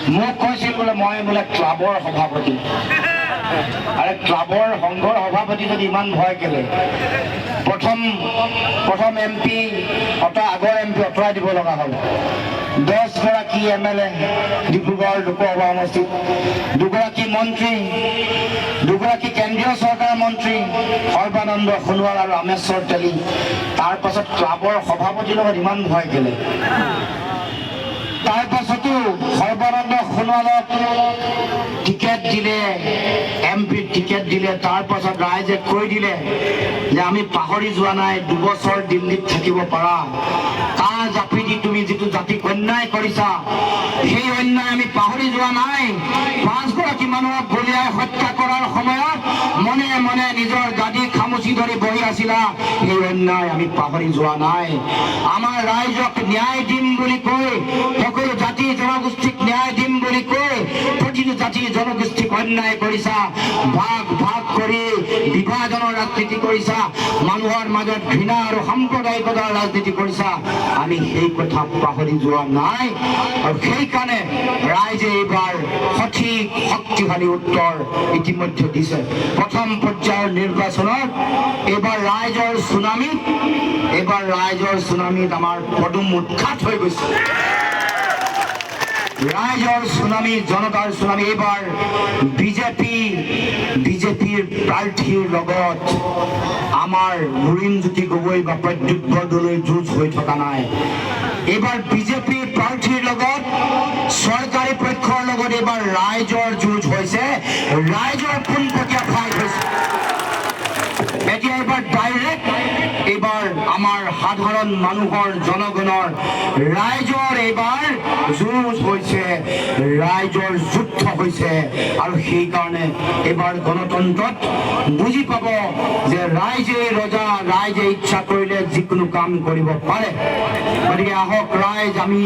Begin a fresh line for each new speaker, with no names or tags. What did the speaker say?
মোক কৈছিল বোলে মই বোলে ক্লাবৰ সভাপতি। আৰে ক্লাবৰ সংঘৰ সভাপতি যদি ইমান ভয় কেলে? প্ৰথম MP আগৰ MP আঁতৰাই দিব লগা হ'ল। 10 গৰাকী MLA ডিব্ৰুগড় লোকসভা সমষ্টিত, 2 গৰাকী মন্ত্ৰী, 2 গৰাকী কেন্দ্ৰীয় চৰকাৰৰ মন্ত্ৰী সৰ্বানন্দ সোণোৱাল আৰু ৰামেশ্বৰ তেলী। তাৰ পাছত ক্লাবৰ সভাপতিৰ লগত ইমান ভয় কেলে? তাৰ পাছতো সৰ্বানন্দ সোণোৱালক টিকেট দিলে, MP টিকেট দিলে। তাৰ পাছত ৰাইজে কৈ দিলে যে আমি পাহৰি যোৱা নাই 2 বছৰ দিল্লীত থাকিব পাৰা। কা জাপি দি তুমি যিটো জাতিক অন্যায় কৰিছা সেই অন্যায় আমি পাহৰি যোৱা নাই। 5 গৰাকী মানুহক গুলীয়াই হত্যা কৰাৰ সময়ত মনে মনে নিজৰ গাদী খামুচি ধৰি বহি আছিলা, সেই অন্যায় আমি পাহৰি যোৱা নাই। আমাৰ ৰাইজক ন্যায় দিম বুলি কৈ, সকলো জাতি জনগোষ্ঠীক ন্যায় দিম বুলি কৈ প্ৰতিটো জাতি জনগোষ্ঠীক অন্যায় কৰিছা, ভাগ ভাগ কৰি বিভাজনৰ ৰাজনীতি কৰিছা, মানুহৰ মাজত ঘৃণা আৰু সাম্প্ৰদায়িকতাৰ ৰাজনীতি কৰিছা। আমি সেই কথা পাহৰি যোৱা নাই। আৰু সেইকাৰণে ৰাইজে এইবাৰ সঠিক শক্তিশালী উত্তৰ ইতিমধ্যে দিছে। প্ৰথম পৰ্যায়ৰ নিৰ্বাচনত এইবাৰ ৰাইজৰ চুনামিত আমাৰ পদুম উৎখাত হৈ গৈছে। ৰাইজৰ চুনামি, জনতাৰ চুনামি। এইবাৰ বিজেপিৰ প্ৰাৰ্থীৰ লগত আমাৰ লুৰিণজ্যোতি গগৈ বা প্ৰদ্যুৎ বৰদলৈৰ যুঁজ হৈ থকা নাই। এইবাৰ বিজেপিৰ প্ৰাৰ্থীৰ লগত চৰকাৰী পক্ষৰ লগত এইবাৰ ৰাইজৰ যুঁজ হৈছে, ৰাইজৰ পোনপটীয়া ফাইট হৈছে। এতিয়া এইবাৰ ডাইৰেক্ট এইবাৰ আমাৰ সাধাৰণ মানুহৰ, জনগণৰ, ৰাইজৰ এইবাৰ যুঁজ হৈছে, ৰাইজৰ যুদ্ধ হৈছে। আৰু সেইকাৰণে এইবাৰ গণতন্ত্ৰত বুজি পাব যে ৰাইজে ৰজা, ৰাইজে ইচ্ছা কৰিলে যিকোনো কাম কৰিব পাৰে। গতিকে আহক ৰাইজ, আমি